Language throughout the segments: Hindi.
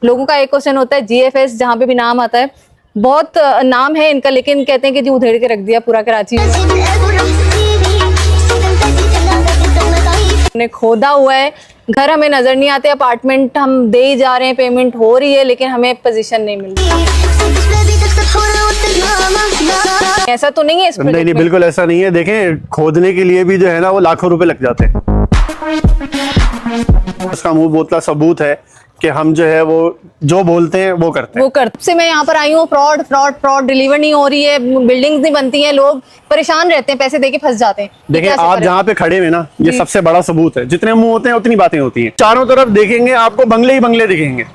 लोगों का एक क्वेश्चन होता है GFS जहाँ पे भी नाम आता है, बहुत नाम है इनका, लेकिन कहते हैं कि जी उधेड़ के रख दिया पूरा कराची ने खोदा हुआ है। घर हमें नजर नहीं आते, अपार्टमेंट हम दे ही जा रहे हैं, पेमेंट हो रही है, लेकिन हमें पोजीशन नहीं मिल रही। ऐसा तो नहीं है इस नहीं, बिल्कुल ऐसा नहीं है। देखें, खोदने के लिए भी जो है ना वो लाखों रुपए लग जाते हैं। उसका मुंह बोतला सबूत है कि हम जो है वो जो बोलते हैं वो करते हैं। से मैं यहाँ पर आई हूँ, फ्रॉड डिलीवर नहीं हो रही है, बिल्डिंग्स नहीं बनती हैं, लोग परेशान रहते हैं, पैसे देके फंस जाते हैं। देखिए, आप जहाँ पे खड़े हैं ना, ये सबसे बड़ा सबूत है। जितने मुंह होते हैं उतनी बातें होती हैं। चारों तरफ देखेंगे आपको बंगले ही बंगले दिखेंगे।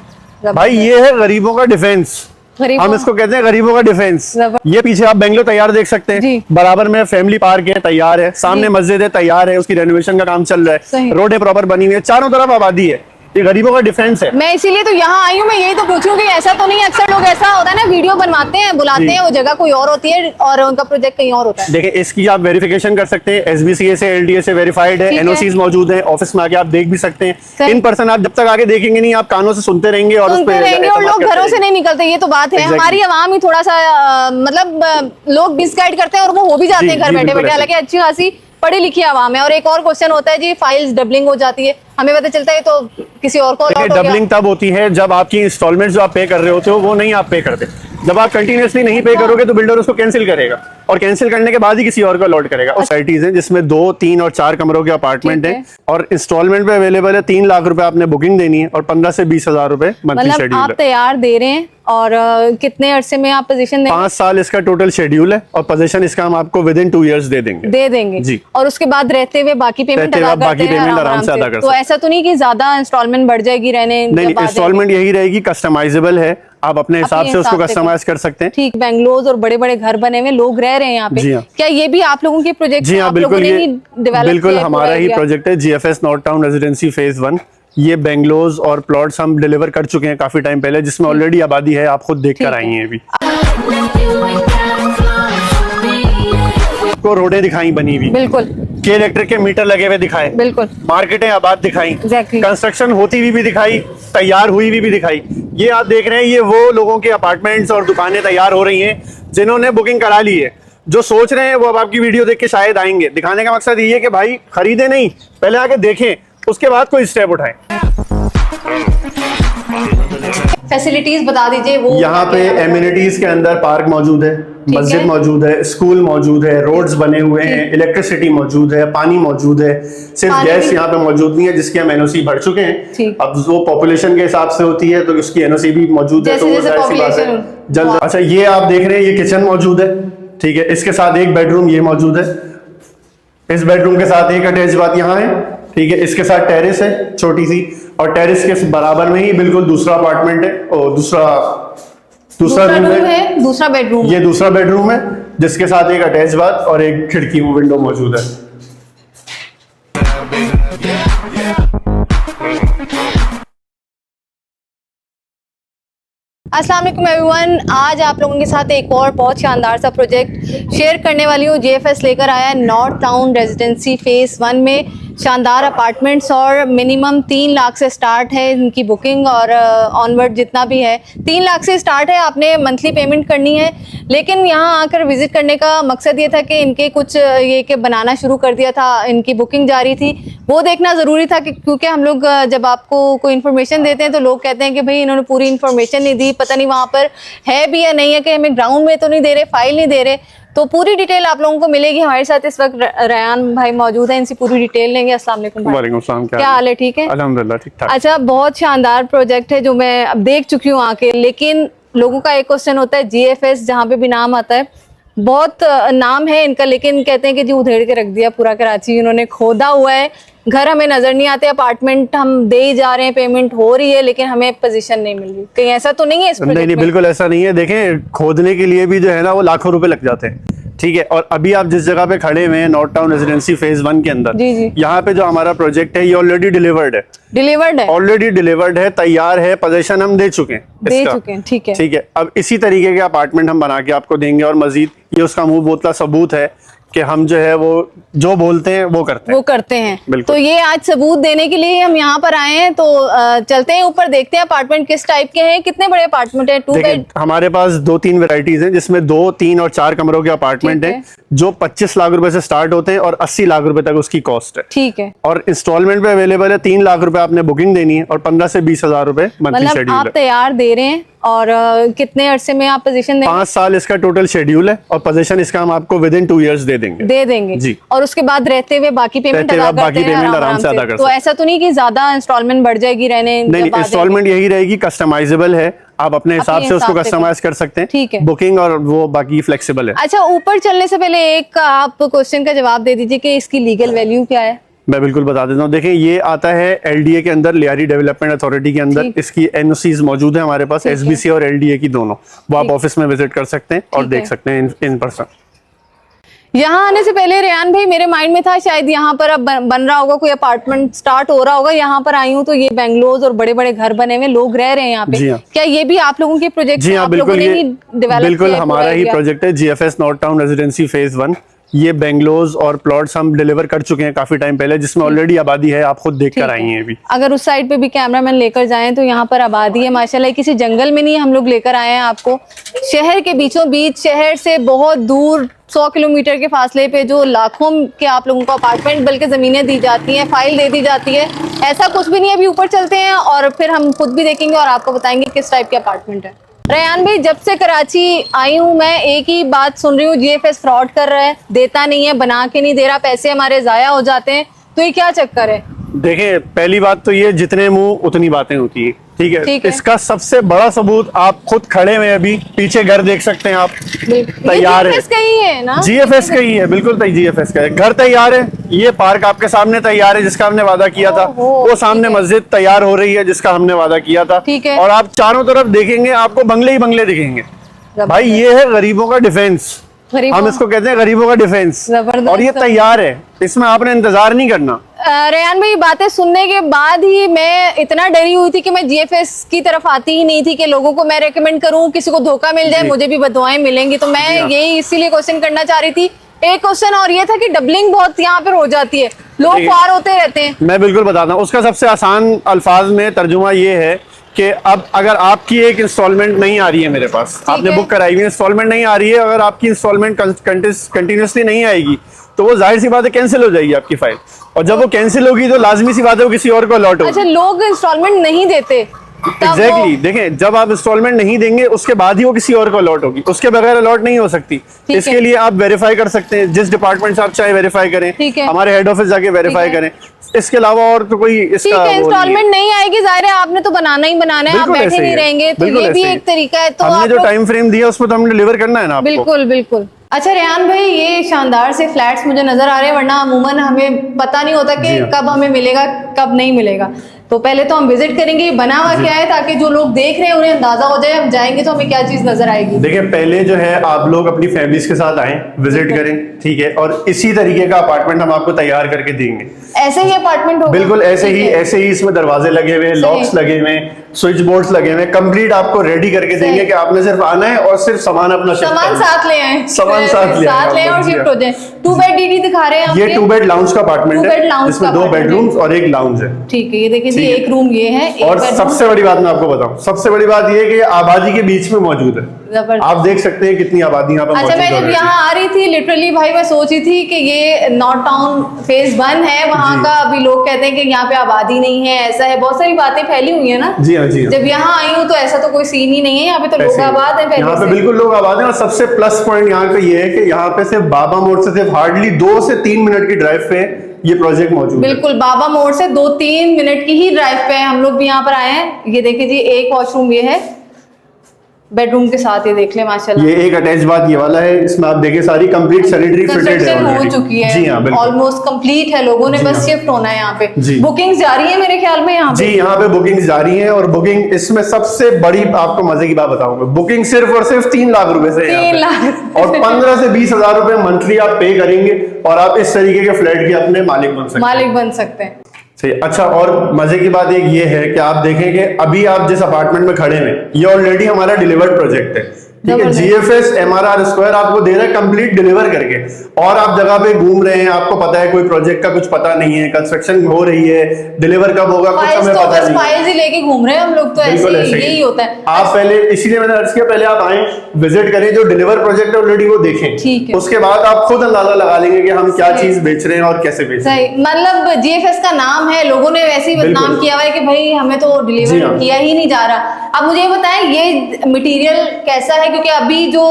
भाई ये है गरीबों का डिफेंस, हम इसको कहते हैं गरीबों का डिफेंस। ये पीछे आप बेंगलो तैयार देख सकते हैं, बराबर में फैमिली पार्क है, तैयार है, सामने मस्जिद है, तैयार है, उसकी रेनोवेशन का काम चल रहा है, रोड है प्रॉपर बनी हुई है, चारों तरफ आबादी है। ये गरीबों का डिफेंस है। मैं इसीलिए तो यहाँ आई हूँ, मैं यही तो पूछूं कि ऐसा तो नहीं है, अक्सर लोग ऐसा होता है ना, वीडियो बनवाते हैं, बुलाते हैं, वो जगह कोई और होती है और उनका प्रोजेक्ट कहीं और होता है। देखिए, इसकी आप वेरिफिकेशन कर सकते हैं, SBCA से LDA से वेरीफाइड है, NOCs मौजूद है, ऑफिस में आके आप देख भी सकते हैं। इन पर्सन आप जब तक आगे देखेंगे नहीं, आप कानों से सुनते रहेंगे और लोग घरों से नहीं निकलते। ये तो बात है, हमारी आवाम ही थोड़ा सा मतलब लोग मिसगाइड करते हैं और वो हो भी जाते हैं घर बैठे बैठे, हालांकि अच्छी खासी पढ़ी लिखी आवाम है। और एक और क्वेश्चन होता है जी, फाइल्स डबलिंग हो जाती है, हमें पता चलता है तो किसी और को। डबलिंग तब होती है जब आपकी इंस्टॉलमेंट जो आप पे कर रहे होते हो वो नहीं आप पे करते। जब आप कंटिन्यूअसली नहीं पे करोगे तो बिल्डर उसको कैंसिल करेगा और कैंसिल करने के बाद ही किसी और को अलॉट करेगा। सोसाइटीज हैं जिसमें 2, 3 और 4 कमरों के अपार्टमेंट है और इंस्टॉलमेंट पे अवेलेबल है। 3 लाख रुपए आपने बुकिंग देनी है और 15 से 20 हजार रुपए मंथली शेड्यूल है। आप तैयार दे रहे हैं और कितने अरसे में आप पोजीशन देंगे? 5 साल इसका टोटल शेड्यूल है और पोजीशन इसका हम आपको विद इन 2 इयर्स दे देंगे जी। और उसके बाद रहते हुए बाकी पेमेंट आराम से अदा कर। तो ऐसा तो नहीं कि ज्यादा इंस्टॉलमेंट बढ़ जाएगी रहने? नहीं, इंस्टॉलमेंट यही रहेगी, कस्टमाइजेबल है, आप अपने हिसाब से उसको कस्टमाइज कर सकते हैं। ठीक, बेंगलोर और बड़े बड़े घर बने हुए, लोग रह रहे हैं यहाँ पे। क्या ये भी आप लोगों के प्रोजेक्ट? जी हाँ, बिल्कुल हमारा ही प्रोजेक्ट है GFS north town residency phase 1। ये बेंगलोर और प्लॉट्स हम डिलीवर कर चुके हैं काफी टाइम पहले, जिसमें ऑलरेडी आबादी है, आप खुद देख कर आई हैं। अभी को रोडें दिखाई बनी हुई, बिल्कुल के इलेक्ट्रिक के मीटर लगे हुए दिखाए, बिल्कुल मार्केटें आबाद दिखाई, कंस्ट्रक्शन होती हुई भी दिखाई, तैयार हुई भी दिखाई। ये आप देख रहे हैं, ये वो लोगों के अपार्टमेंट्स और दुकानें तैयार हो रही हैं जिन्होंने बुकिंग करा ली है। जो सोच रहे हैं वो अब आपकी वीडियो देख के शायद आएंगे। दिखाने का मकसद ये है कि भाई खरीदे नहीं, पहले आके देखें, उसके बाद कोई स्टेप उठाएं। फैसिलिटीज बता दीजिए। वो यहाँ पे एमिनिटीज के अंदर पार्क मौजूद है, मस्जिद मौजूद है, स्कूल मौजूद है, रोड्स बने हुए हैं, इलेक्ट्रिसिटी मौजूद है, पानी मौजूद है। सिर्फ गैस यहाँ पे मौजूद नहीं है जिसकी हम NOC भर चुके हैं। अब वो पॉपुलेशन के हिसाब से होती है तो उसकी NOC भी मौजूद है, तो वो जाहिर सी बात है जल्द। अच्छा, ये आप देख रहे हैं, ये किचन मौजूद है, ठीक है, इसके साथ एक बेडरूम ये मौजूद है, इस बेडरूम के साथ एक अटैच बात यहाँ है, ठीक है, इसके साथ टेरेस है छोटी सी, और टेरेस के बराबर में ही बिल्कुल दूसरा अपार्टमेंट है और दूसरा रूम है, दूसरा बेडरूम। ये दूसरा बेडरूम है जिसके साथ एक अटैच बाथ और एक खिड़की विंडो मौजूद है। अस्सलाम वालेकुम एवरीवन, आज आप लोगों के साथ एक और बहुत शानदार सा प्रोजेक्ट शेयर करने वाली हूँ। GFS लेकर आया है नॉर्थ टाउन रेजिडेंसी फेज 1 में शानदार अपार्टमेंट्स और मिनिमम 3 लाख से स्टार्ट है इनकी बुकिंग और ऑनवर्ड जितना भी है 3 लाख से स्टार्ट है। आपने मंथली पेमेंट करनी है, लेकिन यहाँ आकर विजिट करने का मकसद ये था कि इनके कुछ ये कि बनाना शुरू कर दिया था, इनकी बुकिंग जारी थी, वो देखना ज़रूरी था कि क्योंकि हम लोग जब आपको कोई इन्फॉर्मेशन देते हैं तो लोग कहते हैं कि भाई इन्होंने पूरी इन्फॉर्मेशन नहीं दी, पता नहीं वहाँ पर है भी या नहीं है, कि हमें ग्राउंड में तो नहीं दे रहे, फाइल नहीं दे रहे। तो पूरी डिटेल आप लोगों को मिलेगी। हमारे साथ इस वक्त रयान भाई मौजूद है, इनसे पूरी डिटेल लेंगे। अस्सलाम वालेकुम भाई। वालेकुम सलाम, क्या हाल है? ठीक है, अल्हम्दुलिल्लाह ठीक ठाक। अच्छा, बहुत शानदार प्रोजेक्ट है जो मैं अब देख चुकी हूँ आके, लेकिन लोगों का एक क्वेश्चन होता है GFS जहाँ पे भी नाम आता है, बहुत नाम है इनका, लेकिन कहते हैं कि जी उधेड़ के रख दिया पूरा कराची, इन्होंने खोदा हुआ है, घर हमें नजर नहीं आते, अपार्टमेंट हम दे ही जा रहे हैं, पेमेंट हो रही है, लेकिन हमें पोजीशन नहीं मिल रही। कहीं ऐसा तो नहीं है इस प्रोजेक्ट में? नहीं, बिल्कुल ऐसा नहीं है। देखें, खोदने के लिए भी जो है ना वो लाखों रुपए लग जाते हैं, ठीक है। और अभी आप जिस जगह पे खड़े हुए हैं नॉर्थ टाउन रेजिडेंसी फेज 1 के अंदर, यहाँ पे जो हमारा प्रोजेक्ट है ये ऑलरेडी डिलीवर्ड है, ऑलरेडी डिलीवर्ड है, तैयार है, पोजीशन हम दे चुके हैं, ठीक है। अब इसी तरीके के अपार्टमेंट हम बना के आपको देंगे और मजीद ये उसका मुंह बोतला सबूत है कि हम जो है वो जो बोलते हैं वो करते हैं। हैं। तो ये आज सबूत देने के लिए हम यहाँ पर आए हैं। तो चलते हैं ऊपर, देखते हैं अपार्टमेंट किस टाइप के हैं, कितने बड़े अपार्टमेंट है। 2 बेड हमारे पास 2-3 वैरायटीज हैं, जिसमें 2, 3 और 4 कमरों के अपार्टमेंट हैं, जो 25 लाख रुपए से स्टार्ट होते हैं और 80 लाख रुपए तक उसकी कॉस्ट है। ठीक है। और इंस्टॉलमेंट पे अवेलेबल है। 3 लाख रुपए आपने बुकिंग देनी है और 15 से 20 हजार रुपए मंथली मतलब शेड्यूल आप है। तैयार दे रहे हैं और कितने अरसे में आप पोजीशन देंगे? 5 साल इसका टोटल शेड्यूल है और पोजीशन इसका हम आपको विद इन 2 इयर्स दे देंगे जी। और उसके बाद रहते हुए बाकी पेमेंट रहते हुए अदा बाकी करते हैं पेमेंट आराम से अदा कर तो ऐसा तो नहीं कि ज्यादा इंस्टॉलमेंट बढ़ जाएगी रहने? नहीं, इंस्टॉलमेंट यही रहेगी, कस्टमाइजेबल है, आप अपने हिसाब से उसको कस्टमाइज कर सकते हैं। ठीक है। बुकिंग और वो बाकी फ्लेक्सिबल है। अच्छा, ऊपर चलने से पहले एक आप क्वेश्चन का जवाब दे दीजिए कि इसकी लीगल वैल्यू क्या है? मैं बिल्कुल बता देता हूँ। देखिए, ये आता है एलडीए के अंदर, लियारी डेवलपमेंट अथॉरिटी के अंदर। इसकी एनओसीज मौजूद है हमारे पास, एसबीसी और एलडीए की दोनों। वो आप ऑफिस में विजिट कर सकते हैं और देख सकते हैं इन पर्सन। यहाँ आने से पहले रेहान भाई, मेरे माइंड में था शायद यहाँ पर अब बन रहा होगा, कोई अपार्टमेंट स्टार्ट हो रहा होगा। यहाँ पर आई हूँ तो ये बेंगलोर और बड़े बड़े घर बने हुए, लोग रह रहे हैं यहाँ पे। क्या ये भी आप लोगों के प्रोजेक्ट? जी हाँ, बिल्कुल हमारा ही प्रोजेक्ट है, GFS north town residency phase 1। ये बेंगलोर और प्लॉट्स हम डिलीवर कर चुके हैं काफी टाइम पहले, जिसमें ऑलरेडी आबादी है, आप खुद देख कर आई हैं अभी। अगर उस साइड पे भी कैमरामैन लेकर जाएं तो यहाँ पर आबादी है माशाल्लाह। किसी जंगल में नहीं, हम लोग लेकर आए हैं आपको शहर के बीचों बीच, शहर से बहुत दूर 100 किलोमीटर के फासले पे, जो लाखों के आप लोगों को अपार्टमेंट बल्कि जमीनें दी जाती हैं, फाइल दे दी जाती है। ऐसा कुछ भी नहीं। अभी ऊपर चलते हैं और फिर हम खुद भी देखेंगे और आपको बताएंगे किस टाइप के अपार्टमेंट है। रेहान भाई, जब से कराची आई हूँ मैं एक ही बात सुन रही हूँ, जीएफएस फ्रॉड कर रहा है, देता नहीं है, बना के नहीं दे रहा, पैसे हमारे जाया हो जाते हैं। तो ये क्या चक्कर है? देखिए, पहली बात तो ये, जितने मुंह उतनी बातें होती है, ठीक है? इसका सबसे बड़ा सबूत आप खुद खड़े में अभी पीछे घर देख सकते हैं आप, तैयार है। जीएफएस का ही है ना? जीएफएस का ही है, बिल्कुल जीएफएस का है। घर तैयार है, ये पार्क आपके सामने तैयार है जिसका हमने वादा किया था, वो सामने मस्जिद तैयार हो रही है जिसका हमने वादा किया था, और आप चारों तरफ देखेंगे आपको बंगले ही बंगले दिखेंगे। भाई, ये है गरीबों का डिफेंस, हम इसको कहते हैं गरीबों का डिफेंस, और ये तैयार है, इसमें आपने इंतजार नहीं करना। रेहान भाई, बातें सुनने के बाद ही मैं इतना डरी हुई थी कि मैं जीएफएस की तरफ आती ही नहीं थी कि लोगों को मैं रेकमेंड करूं, किसी को धोखा मिल जाए, मुझे भी बददुआएं मिलेंगी। तो मैं यही इसीलिए क्वेश्चन करना चाह रही थी। एक क्वेश्चन और ये था कि डबलिंग बहुत यहाँ पर हो जाती है, लोग पार होते रहते हैं। मैं बिल्कुल बताता हूँ, उसका सबसे आसान अल्फाज में तर्जुमा ये है कि अब अगर आपकी एक इंस्टॉलमेंट नहीं आ रही है मेरे पास, आपने बुक कराई हुई इंस्टॉलमेंट नहीं आ रही है, अगर आपकी इंस्टॉलमेंट कंटिन्यूसली नहीं आएगी तो वो जाहिर सी बात है कैंसिल हो जाएगी आपकी फाइल, और जब वो कैंसिल होगी तो लाजमी सी बात है वो किसी और को अलॉट होगी। अच्छा, लोग इंस्टॉलमेंट नहीं देते? एग्जैक्टली, देखें, जब आप इंस्टॉलमेंट नहीं देंगे उसके बाद ही वो किसी और को अलॉट होगी, उसके बगैर अलॉट नहीं हो सकती। इसके लिए आप वेरीफाई कर सकते हैं, जिस डिपार्टमेंट से आप चाहे वेरीफाई करें, हमारे हेड ऑफिस जाके वेरीफाई करें। इसके अलावा और तो कोई इसका इंस्टॉलमेंट नहीं आएगी, जाहिर है आपने तो बनाना ही बनाना है, आप बैठे नहीं रहेंगे, तो ये भी एक तरीका है। तो हमने जो टाइम फ्रेम दिया उसमें तो हमने डिलीवर करना है ना आपको। बिल्कुल बिल्कुल। अच्छा रेहान भाई, ये शानदार से फ्लैट्स मुझे नजर आ रहे हैं, वरना अमूमन हमें पता नहीं होता कि कब हमें मिलेगा कब नहीं मिलेगा। तो पहले तो हम विजिट करेंगे, बना हुआ क्या है, ताकि जो लोग देख रहे हैं उन्हें अंदाजा हो जाए, हम जाएंगे तो हमें क्या चीज नजर आएगी। देखिए, पहले जो है आप लोग अपनी फैमिलीज के साथ आए, विजिट करें, ठीक है, और इसी तरीके का अपार्टमेंट हम आपको तैयार करके देंगे। ऐसे ही अपार्टमेंट होगा? बिल्कुल ऐसे ही इसमें दरवाजे लगे हुए, लॉक्स लगे हुए, स्विच बोर्ड्स लगे हुए, कंप्लीट आपको रेडी करके देंगे कि आपने सिर्फ आना है और सिर्फ सामान अपना सामान साथ ले आए, सामान साथ ले और शिफ्ट हो जाए। 2 बेड डीडी दिखा रहे हैं, ये 2 बेड लाउंज का अपार्टमेंट है, इसमें 2 बेडरूम्स और 1 लाउंज है। ठीक है, ये देखिए जी, 1 रूम ये है। और सबसे बड़ी बात मैं आपको बताऊं, सबसे बड़ी बात ये है कि आबादी के बीच में मौजूद है, आप देख सकते हैं कितनी आबादी यहाँ पर मौजूद है। अच्छा, मैं जब यहाँ आ रही थी लिटरली भाई, मैं सोच रही थी कि ये नॉर्थ टाउन फेज 1 है, वहाँ का अभी लोग कहते हैं कि यहाँ पे आबादी नहीं है, ऐसा है, बहुत सारी बातें फैली हुई है ना। जी हाँ, जी हाँ। जब यहाँ आई हूँ तो ऐसा तो कोई सीन ही नहीं है, यहाँ पे तो लोग आबाद है, यहाँ पे बिल्कुल लोग आबाद हैं। और सबसे प्लस पॉइंट यहाँ पे ये है कि यहाँ पे सिर्फ बाबा मोड़ से सिर्फ हार्डली 2 से 3 मिनट की ड्राइव पे ये प्रोजेक्ट मौजूद है। बिल्कुल, बाबा मोड़ से 2-3 मिनट की ही ड्राइव पे है, हम लोग भी यहाँ पर आए हैं। ये देखिए जी, एक वॉशरूम ये है, बेडरूम के साथ, ये देख ले माशाल्लाह। ये एक अटैच बात ये वाला है, इसमें आप देखिए सारी कंप्लीट सैनिटरी फिटेड है, हो चुकी है। जी हाँ, ऑलमोस्ट कंप्लीट है, लोगों ने बस शिफ्ट होना है यहाँ पे। बुकिंग जारी है मेरे ख्याल में यहाँ पे। जी, यहाँ पे बुकिंग जारी है, और बुकिंग इसमें सबसे बड़ी आपको मजे की बात बताऊंगा, बुकिंग सिर्फ और सिर्फ 3 लाख रुपए से 3 लाख और 15 से 20 हजार रुपए मंथली आप पे करेंगे और आप इस तरीके के फ्लैट के अपने मालिक बन सकते हैं। अच्छा, और मजे की बात एक ये है कि आप देखें कि अभी आप जिस अपार्टमेंट में खड़े हैं ये ऑलरेडी हमारा डिलीवर्ड प्रोजेक्ट है। ठीक है। GFS MRR स्क्वायर आपको दे रहा है कंप्लीट डिलीवर करके, और आप जगह पे घूम रहे हैं, आपको पता है कोई प्रोजेक्ट का कुछ पता नहीं है, कंस्ट्रक्शन हो रही है, डिलीवर कब होगा कुछ हमें पता नहीं। फाइल्स ही लेके घूम रहे हैं हम लोग तो, ऐसे यही होता है। आप पहले, इसीलिए मैंने अर्ज किया पहले आप आए, विजिट करें, जो डिलीवर प्रोजेक्ट ऑलरेडी वो देखें, उसके बाद आप खुद अंदाजा लगा लेंगे कि हम क्या चीज बेच रहे हैं और कैसे बेच रहे हैं। मतलब GFS का नाम है, लोगों ने वैसे ही बदनाम किया हुआ है कि भाई हमें तो डिलीवर किया ही नहीं जा रहा। अब मुझे बताएं ये मटेरियल कैसा है, क्योंकि अभी जो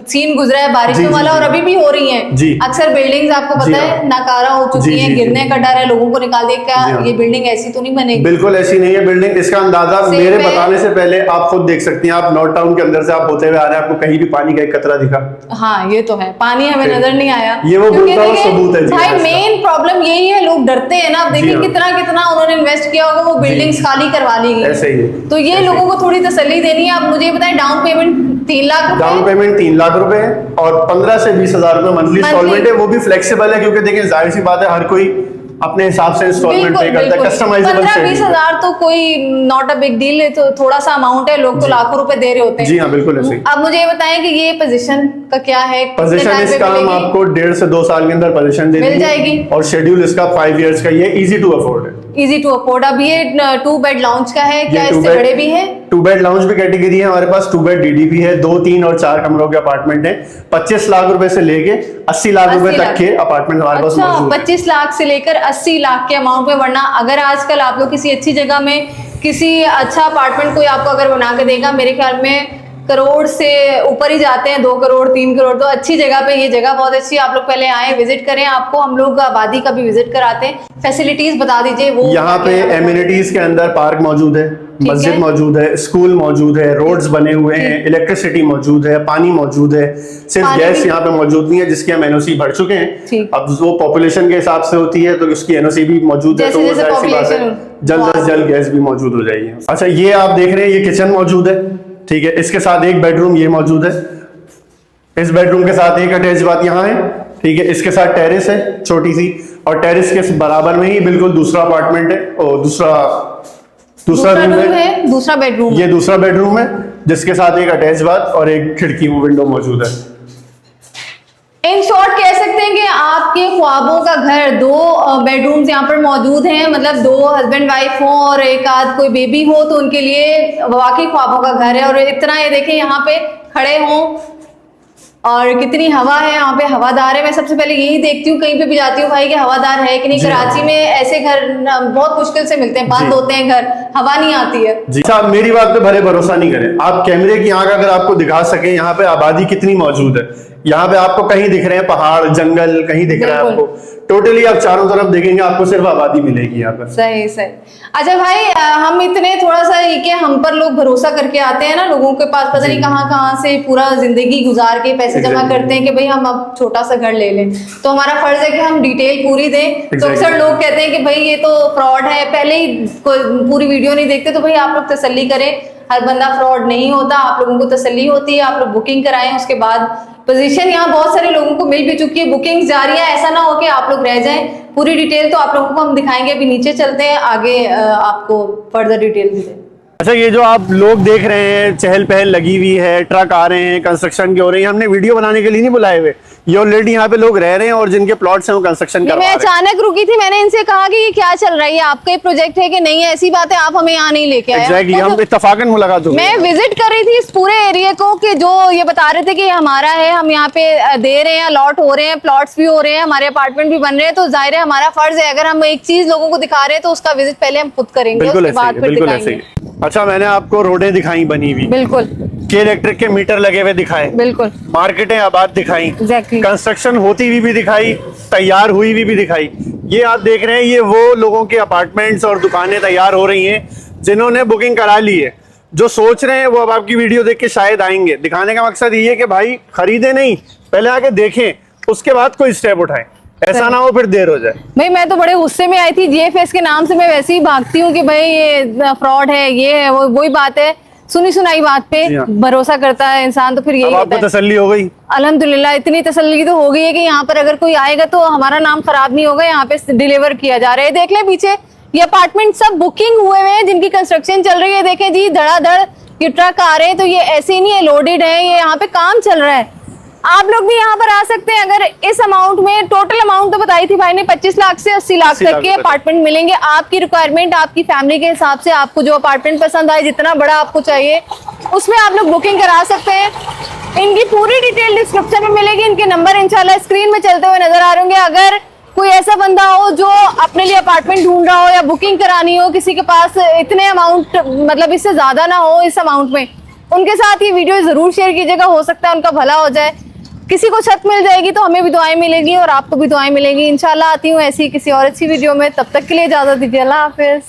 सीन गुजरा है बारिशों वाला और अभी भी हो रही हैं, अक्सर बिल्डिंग्स आपको पता है नाकारा हो चुकी हैं, गिरने का डर है, लोगों को निकाल दिया। क्या ये बिल्डिंग ऐसी तो नहीं बनेगी? बिल्कुल ऐसी नहीं है बिल्डिंग, इसका अंदाजा मेरे बताने से पहले आप खुद देख सकती हैं। आप नॉर्थ टाउन के अंदर से आप होते हुए आ रहे हैं, आपको कहीं भी पानी का एक कतरा दिखा? हाँ ये तो है, पानी हमें नजर नहीं आया। ये वो बोलता हूं सबूत है भाई, मेन प्रॉब्लम यही है, लोग डरते हैं ना। आप देखिए कितना कितना उन्होंने इन्वेस्ट किया होगा, वो बिल्डिंग्स खाली करवा ली गई, ऐसे ही। तो ये लोगों को थोड़ी तसल्ली देनी है। आप मुझे बताएं, डाउन पेमेंट 3 लाख रुपए, डाउन पेमेंट 3 लाख रुपए है और 15 से 20 हजार रुपए मंथली इंस्टॉलमेंट है। वो भी फ्लेक्सिबल है, क्योंकि देखिए जाहिर सी बात है, हर कोई अपने हिसाब से इंस्टॉलमेंट पे करता है, कस्टमाइजेबल। 15-20 हजार तो कोई नॉट अ बिग डील है, तो थोड़ा सा अमाउंट है, लोग तो लाखों रुपए दे रहे होते हैं। जी हाँ, बिल्कुल ऐसे ही। अब मुझे ये बताएं कि ये पोजीशन का क्या है? पोजीशन इसका हम आपको 1.5 से 2 साल के अंदर पोजीशन दे मिल जाएगी, और शेड्यूल इसका 5 इयर्स का, ये इजी टू अफोर्ड है। Easy to afford. अब ये 2 बेड लाउंज का है, क्या इससे बड़े भी है? 2 बेड लाउंज भी कैटेगरी है हमारे पास, 2 बेड DDP है, 2, 3 और 4 कमरों के अपार्टमेंट है। 25 लाख रुपए से लेके 80 लाख रुपए तक के अपार्टमेंट हमारे पास मौजूद है। 25 लाख से लेकर 80 लाख के अमाउंट पे, वरना अगर आजकल आप लोग किसी अच्छी जगह में किसी अच्छा अपार्टमेंट कोई आपको अगर बना के देगा, मेरे ख्याल में करोड़ से ऊपर ही जाते हैं, 2 करोड़ 3 करोड़। तो अच्छी जगह पे, ये जगह बहुत अच्छी है, आप लोग पहले आए विजिट करें। आपको हम लोग आबादी का भी विजिट कराते हैं। फैसिलिटीज बता दीजिए वो। यहाँ पे एमिनिटीज के अंदर पार्क मौजूद है, मस्जिद मौजूद है, स्कूल मौजूद है, रोड्स बने हुए हैं, इलेक्ट्रिसिटी मौजूद है, पानी मौजूद है। सिर्फ गैस यहाँ पे मौजूद नहीं है, जिसके हम NOC भर चुके हैं। अब वो पॉपुलेशन के हिसाब से होती है, तो उसकी NOC भी मौजूद है, तो वो जाहिर सी बात है जल्द से जल्द गैस भी मौजूद हो जाएगी। अच्छा, ये आप देख रहे हैं, ये किचन मौजूद है, ठीक है। इसके साथ एक बेडरूम ये मौजूद है, इस बेडरूम के साथ एक अटैच बात यहाँ है, ठीक है। इसके साथ टेरेस है छोटी सी, और टेरेस के बराबर में ही बिल्कुल दूसरा अपार्टमेंट है, और दूसरा रूम है, दूसरा बेडरूम। ये दूसरा बेडरूम है, जिसके साथ एक अटैच बाथ और एक खिड़की विंडो मौजूद है। इन शॉर्ट कह सकते हैं कि आपके ख्वाबों का घर, 2 बेडरूम्स यहाँ पर मौजूद हैं। मतलब 2 हस्बैंड वाइफ हो और एक आध कोई बेबी हो, तो उनके लिए वाकई ख्वाबों का घर है। और इतना ये देखें, यहाँ पे खड़े हों और कितनी हवा है, यहाँ पे हवादार है। मैं सबसे पहले यही देखती हूँ, कहीं पे भी जाती हूँ भाई कि हवादार है कि नहीं। कराची में ऐसे घर बहुत मुश्किल से मिलते हैं, बंद होते हैं घर, हवा नहीं आती है। जी साहब, मेरी बात पे भले भरोसा नहीं करें, आप कैमरे की आंख अगर आपको दिखा सके, यहाँ पे आबादी कितनी मौजूद है। यहाँ पे आपको कहीं दिख रहे हैं पहाड़, जंगल, कहीं दिख रहा है आपको, टोटली आप चारों तरफ देखेंगे आपको सिर्फ आबादी मिलेगी यहाँ पर। सही सही। अच्छा भाई, हम इतने थोड़ा सा ये कि हम पर लोग भरोसा करके आते हैं ना, लोगों के पास पता नहीं कहाँ कहाँ से पूरा जिंदगी गुजार के पैसे जमा करते हैं कि भाई हम अब छोटा सा घर ले लें, तो हमारा फर्ज है कि हम डिटेल पूरी दें। तो अक्सर लोग कहते हैं कि भाई ये तो फ्रॉड है, पहले ही पूरी वीडियो नहीं देखते। तो भाई आप लोग तसल्ली करें, हर बंदा फ्रॉड नहीं होता, आप लोगों को तसल्ली होती है, आप लोग बुकिंग कराएं। उसके बाद पोजीशन यहाँ बहुत सारे लोगों को मिल भी चुकी है, बुकिंग जारी है, ऐसा ना हो कि आप लोग रह जाएं। पूरी डिटेल तो आप लोगों को हम दिखाएंगे, अभी नीचे चलते हैं, आगे आपको फर्दर डिटेल भी दें। अच्छा, ये जो आप लोग देख रहे हैं, चहल पहल लगी हुई है, ट्रक आ रहे हैं, कंस्ट्रक्शन के हो रही है, हमने वीडियो बनाने के लिए नहीं बुलाए हुए। ये ऑलरेडी यहाँ पे लोग रह रहे हैं और जिनके प्लॉट्स हैं वो कंस्ट्रक्शन कर रहे हैं। मैं अचानक रुकी थी, मैंने इनसे कहा कि ये क्या चल रहा है, ये आपका प्रोजेक्ट है कि नहीं है? ऐसी बात है, आप हमें यहाँ नहीं लेके आए। एग्जैक्टली, हम इत्तफाकन मुलाकात हुई। मैं विजिट कर रही थी इस पूरे एरिया को, कि जो ये बता रहे थे कि हमारा है, हम यहाँ पे दे रहे हैं, लॉट हो रहे हैं, प्लॉट्स भी हो रहे हैं, हमारे अपार्टमेंट भी बन रहे हैं। तो जाहिर है हमारा फर्ज है, अगर हम एक चीज लोगों को दिखा रहे हैं तो उसका विजिट पहले हम खुद करेंगे, उसके बाद फिर दिखाएंगे। अच्छा, मैंने आपको रोडें दिखाई बनी हुई, बिल्कुल, के इलेक्ट्रिक के मीटर लगे हुए दिखाए, बिल्कुल, मार्केटें आबाद दिखाई, एग्जैक्टली, कंस्ट्रक्शन होती हुई भी दिखाई, तैयार हुई हुई भी दिखाई। ये आप देख रहे हैं, ये वो लोगों के अपार्टमेंट्स और दुकानें तैयार हो रही हैं जिन्होंने बुकिंग करा ली है। जो सोच रहे हैं वो अब आपकी वीडियो देख के शायद आएंगे। दिखाने का मकसद ये है कि भाई खरीदे नहीं, पहले आके देखें, उसके बाद कोई स्टेप उठाएं, ऐसा ना हो फिर देर हो जाए। भाई मैं तो बड़े गुस्से में आई थी, जीएफएस के नाम से मैं वैसे ही भागती हूँ कि भाई ये फ्रॉड है, ये है, वो वही बात है, सुनी सुनाई बात पे भरोसा करता है इंसान, तो फिर यही होता है। तसल्ली हो गई? अल्हम्दुलिल्लाह इतनी तसल्ली तो हो गई है कि यहाँ पर अगर कोई आएगा तो हमारा नाम खराब नहीं होगा। यहाँ पे डिलीवर किया जा रहा है, देख ले पीछे ये अपार्टमेंट सब बुकिंग हुए हैं, जिनकी कंस्ट्रक्शन चल रही है। देखें जी, धड़ाधड़ ये ट्रक आ रहे हैं तो ये ऐसे ही नहीं है, लोडेड है, ये यहाँ पे काम चल रहा है। आप लोग भी यहाँ पर आ सकते हैं। अगर इस अमाउंट में, टोटल अमाउंट तो बताई थी भाई ने 25 लाख से 80 लाख तक के अपार्टमेंट मिलेंगे। आपकी रिक्वायरमेंट, आपकी फैमिली के हिसाब से आपको जो अपार्टमेंट पसंद आए, जितना बड़ा आपको चाहिए, उसमें आप लोग बुकिंग करा सकते हैं। इनकी पूरी डिटेल डिस्क्रिप्शन में मिलेगी। इनके नंबर इंशाल्लाह स्क्रीन में चलते हुए नजर आ रहे होंगे। अगर कोई ऐसा बंदा हो जो अपने लिए अपार्टमेंट ढूंढ रहा हो या बुकिंग करानी हो, किसी के पास इतने अमाउंट, मतलब इससे ज्यादा ना हो इस अमाउंट में, उनके साथ ये वीडियो जरूर शेयर कीजिएगा। हो सकता है उनका भला हो जाए। किसी को छत मिल जाएगी तो हमें भी दुआएं मिलेगी और आपको भी दुआएं मिलेगी इंशाल्लाह। आती हूँ ऐसी किसी और अच्छी वीडियो में, तब तक के लिए इजाजत दीजिए। अल्लाह हाफिज।